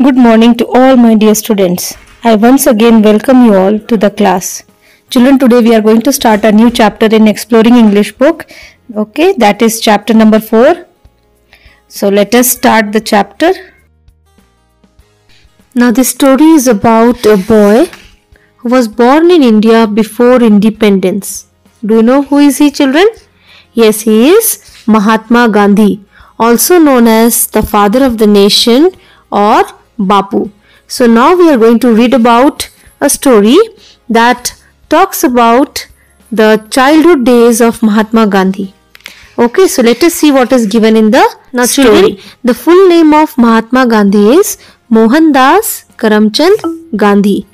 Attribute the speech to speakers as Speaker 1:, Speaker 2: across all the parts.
Speaker 1: Good morning to all my dear students. I once again welcome you all to the class. Children, today we are going to start a new chapter in Exploring English book. Okay, that is chapter number 4. So let us start the chapter. Now this story is about a boy who was born in India before independence. Do you know who is he, children? Yes, he is Mahatma Gandhi, also known as the father of the nation or Bapu. So now we are going to read about a story that talks about the childhood days of Mahatma Gandhi. Okay, so let us see what is given in the story. The full name of Mahatma Gandhi is Mohandas Karamchand Gandhi.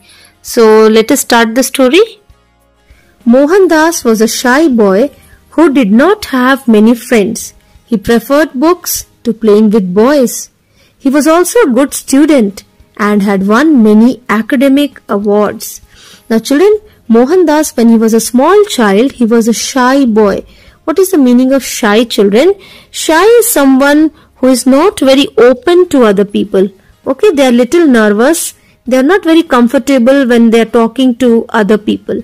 Speaker 1: So let us start the story. Mohandas was a shy boy who did not have many friends. He preferred books to playing with boys. He was also a good student and had won many academic awards. Now children, Mohandas, when he was a small child, he was a shy boy. What is the meaning of shy, children? Shy is someone who is not very open to other people. Okay, they are little nervous. They are not very comfortable when they are talking to other people.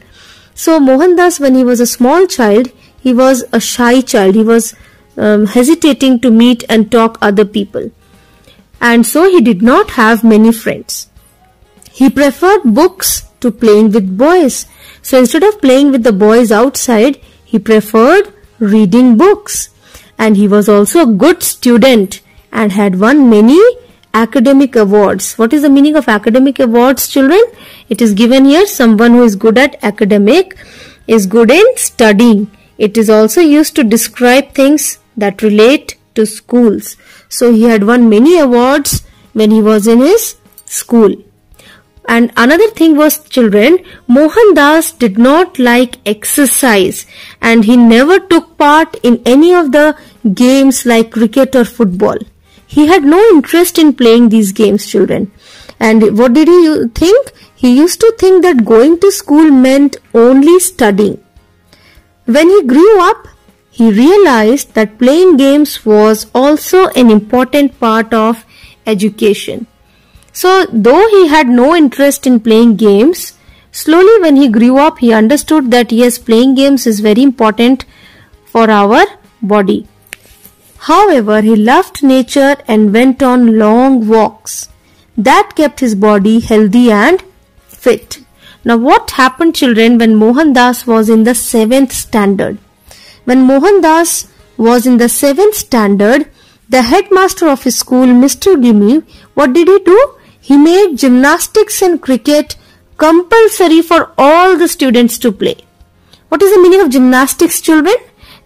Speaker 1: So Mohandas, when he was a small child, he was a shy child. He was hesitating to meet and talk other people. And so he did not have many friends. He preferred books to playing with boys. So instead of playing with the boys outside, he preferred reading books. And he was also a good student and had won many academic awards. What is the meaning of academic awards, children? It is given here, someone who is good at academic is good in studying. It is also used to describe things that relate to schools. So he had won many awards when he was in his school. And another thing was, children, Mohandas did not like exercise and he never took part in any of the games like cricket or football. He had no interest in playing these games, children. And what did he think? He used to think that going to school meant only studying. When he grew up, he realized that playing games was also an important part of education. So, though he had no interest in playing games, slowly when he grew up, he understood that yes, playing games is very important for our body. However, he loved nature and went on long walks. That kept his body healthy and fit. Now, what happened, children, when Mohandas was in the 7th standard? When Mohandas was in the 7th standard, the headmaster of his school, Mr. Gimme, what did he do? He made gymnastics and cricket compulsory for all the students to play. What is the meaning of gymnastics, children?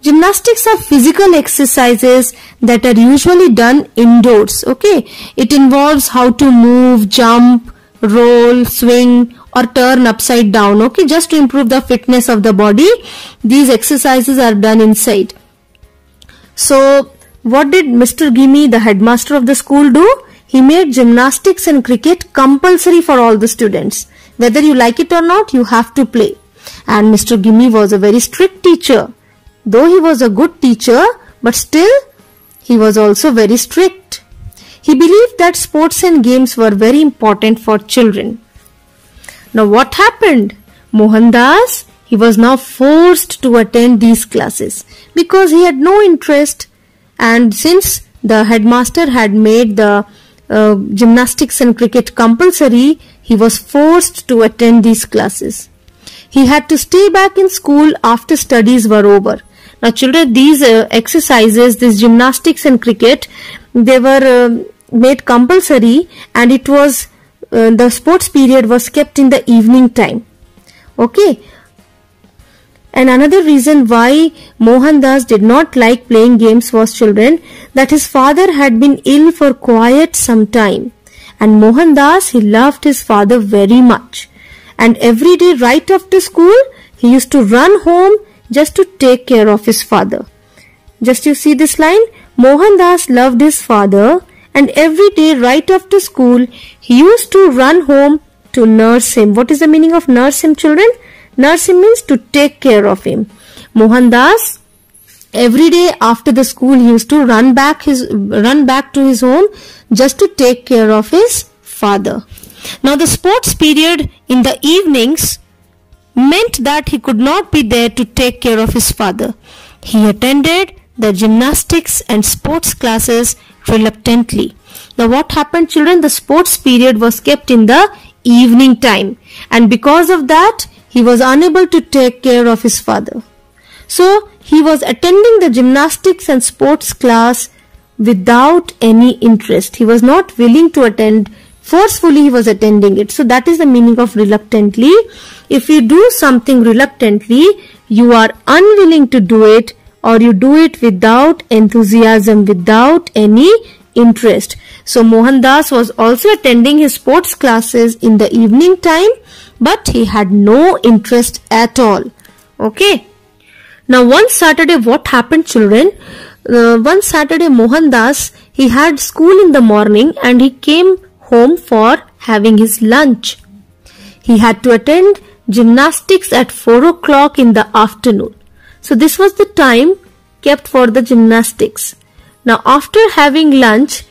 Speaker 1: Gymnastics are physical exercises that are usually done indoors. Okay, it involves how to move, jump, roll, swing or turn upside down. Okay, just to improve the fitness of the body. These exercises are done inside. So what did Mr. Gimme, the headmaster of the school, do? He made gymnastics and cricket compulsory for all the students. Whether you like it or not, you have to play. And Mr. Gimme was a very strict teacher. Though he was a good teacher, but still he was also very strict. He believed that sports and games were very important for children. Now what happened? Mohandas, he was now forced to attend these classes because he had no interest, and since the headmaster had made the gymnastics and cricket compulsory, he was forced to attend these classes. He had to stay back in school after studies were over. Now children, these exercises, this gymnastics and cricket, they were made compulsory, and it was the sports period was kept in the evening time. Okay. And another reason why Mohandas did not like playing games was, children, that his father had been ill for quite some time. And Mohandas, he loved his father very much. And every day right after school, he used to run home just to take care of his father. Just you see this line? Mohandas loved his father, and every day right after school, he used to run home to nurse him. What is the meaning of nurse him, children? Nurse him means to take care of him. Mohandas, every day after the school, he used to run back to his home just to take care of his father. Now the sports period in the evenings meant that he could not be there to take care of his father. He attended the gymnastics and sports classes reluctantly. Now what happened, children? The sports period was kept in the evening time, and because of that he was unable to take care of his father. So he was attending the gymnastics and sports class without any interest. He was not willing to attend. Forcefully he was attending it. So that is the meaning of reluctantly. If you do something reluctantly, you are unwilling to do it, or you do it without enthusiasm, without any interest. So Mohandas was also attending his sports classes in the evening time, but he had no interest at all. Okay. Now one Saturday, what happened, children? One Saturday, Mohandas, he had school in the morning and he came home for having his lunch. He had to attend gymnastics at 4 o'clock in the afternoon. So this was the time kept for the gymnastics. Now after having lunch,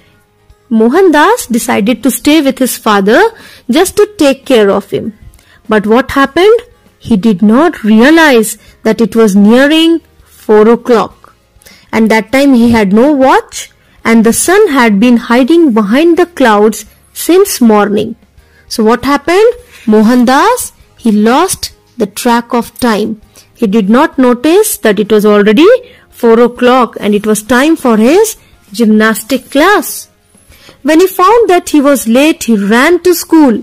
Speaker 1: Mohandas decided to stay with his father just to take care of him. But what happened? He did not realize that it was nearing 4 o'clock. And that time he had no watch, and the sun had been hiding behind the clouds since morning. So what happened? Mohandas, he lost the track of time. He did not notice that it was already 4 o'clock and it was time for his gymnastic class. When he found that he was late, he ran to school,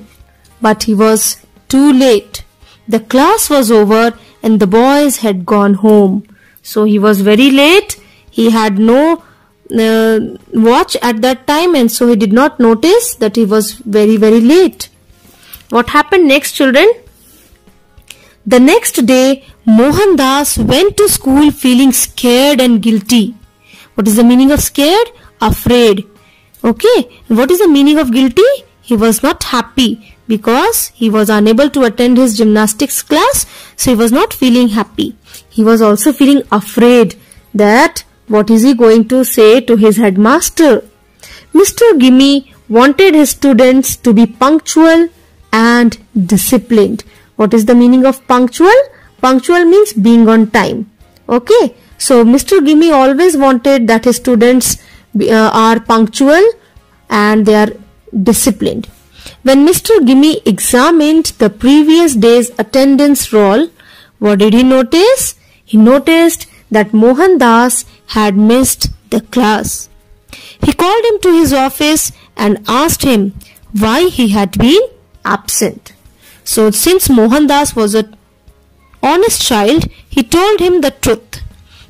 Speaker 1: but he was too late. The class was over and the boys had gone home. So he was very late. He had no watch at that time, and so he did not notice that he was very late. What happened next, children? The next day, Mohandas went to school feeling scared and guilty. What is the meaning of scared? Afraid. Okay. What is the meaning of guilty? He was not happy because he was unable to attend his gymnastics class, so he was not feeling happy. He was also feeling afraid that what is he going to say to his headmaster? Mr. Gimme wanted his students to be punctual and disciplined. What is the meaning of punctual? Punctual means being on time. Okay. So Mr. Gimme always wanted that his students are punctual and they are disciplined. When Mr. Gimme examined the previous day's attendance roll, what did he notice? He noticed that Mohandas had missed the class. He called him to his office and asked him why he had been absent. So since Mohandas was an honest child, he told him the truth.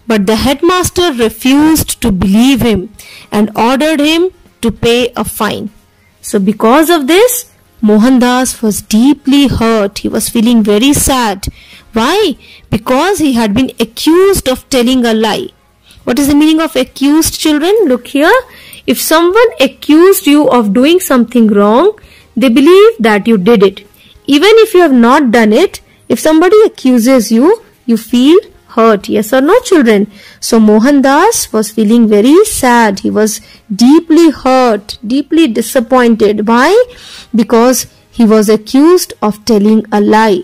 Speaker 1: But the headmaster refused to believe him and ordered him to pay a fine. So because of this, Mohandas was deeply hurt. He was feeling very sad. Why? Because he had been accused of telling a lie. What is the meaning of accused, children? Look here. If someone accused you of doing something wrong, they believe that you did it. Even if you have not done it, if somebody accuses you, you feel hurt. Yes or no, children? So Mohandas was feeling very sad. He was deeply hurt, deeply disappointed. Why? Because he was accused of telling a lie.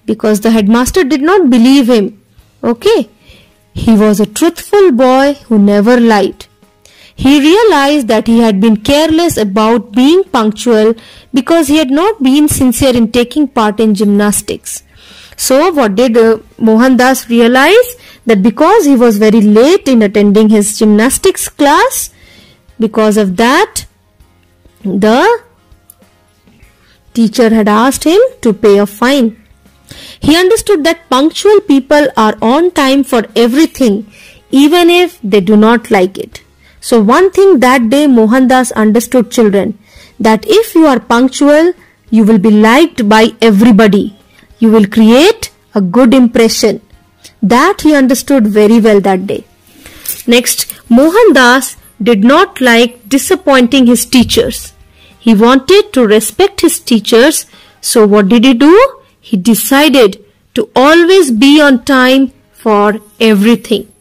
Speaker 1: Because the headmaster did not believe him. Okay. He was a truthful boy who never lied. He realized that he had been careless about being punctual because he had not been sincere in taking part in gymnastics. So what did Mohandas realize? That because he was very late in attending his gymnastics class, because of that, the teacher had asked him to pay a fine. He understood that punctual people are on time for everything, even if they do not like it. So one thing that day Mohandas understood, children, that if you are punctual, you will be liked by everybody. You will create a good impression. That he understood very well that day. Next, Mohandas did not like disappointing his teachers. He wanted to respect his teachers. So what did he do? He decided to always be on time for everything.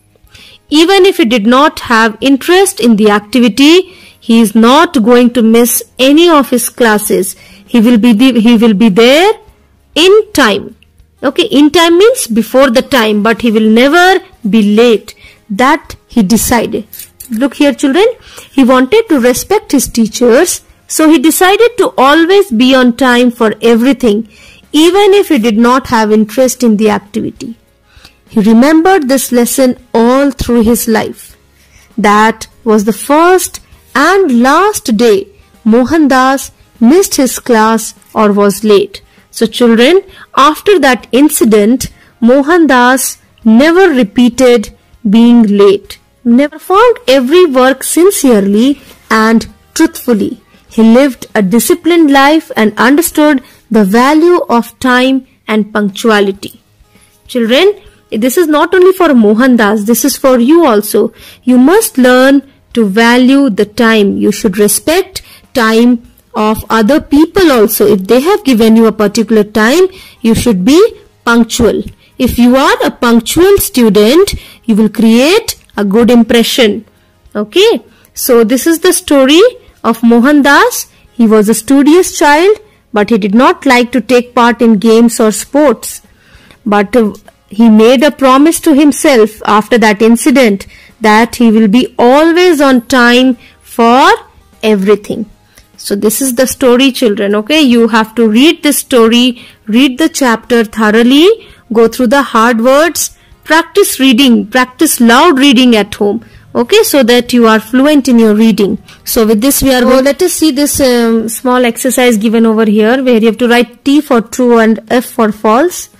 Speaker 1: Even if he did not have interest in the activity, He is not going to miss any of his classes. He will be there in time. Okay, in time means before the time, but he will never be late. That he decided. Look here, children. He wanted to respect his teachers, so he decided to always be on time for everything, even if he did not have interest in the activity. He remembered this lesson all through his life. That was the first and last day Mohandas missed his class or was late. So children, after that incident, Mohandas never repeated being late. Never performed every work sincerely and truthfully. He lived a disciplined life and understood the value of time and punctuality. Children, this is not only for Mohandas, this is for you also. You must learn to value the time. You should respect time of other people also. If they have given you a particular time, you should be punctual. If you are a punctual student, you will create a good impression. Okay, so this is the story of Mohandas. He was a studious child, but he did not like to take part in games or sports. But he made a promise to himself after that incident that he will be always on time for everything. So this is the story, children. Okay, you have to read this story, read the chapter thoroughly, go through the hard words, practice reading, practice loud reading at home. Okay, so that you are fluent in your reading. So with this we are going, let us see this small exercise given over here where you have to write T for true and F for false.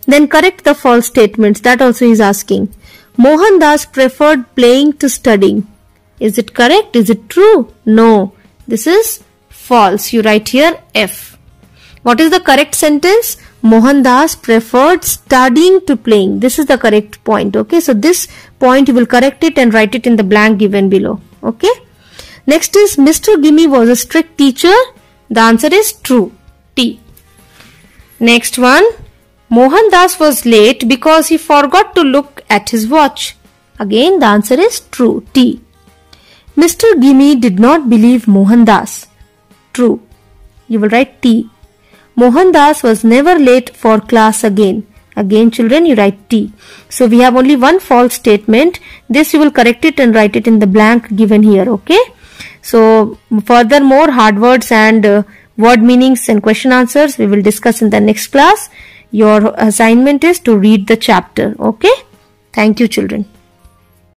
Speaker 1: Then correct the false statements. That also is asking. Mohandas preferred playing to studying. Is it correct? Is it true? No. This is false. You write here F. What is the correct sentence? Mohandas preferred studying to playing. This is the correct point. Okay, so this point you will correct it and write it in the blank given below. Okay. Next is Mr. Gimme was a strict teacher. The answer is true. T. Next one. Mohandas was late because he forgot to look at his watch. Again, the answer is true. T. Mr. Gimme did not believe Mohandas. True. You will write T. Mohandas was never late for class again. Again, children, you write T. So we have only one false statement. This you will correct it and write it in the blank given here. Okay. So furthermore, hard words and word meanings and question answers we will discuss in the next class. Your assignment is to read the chapter. Okay. Thank you, children.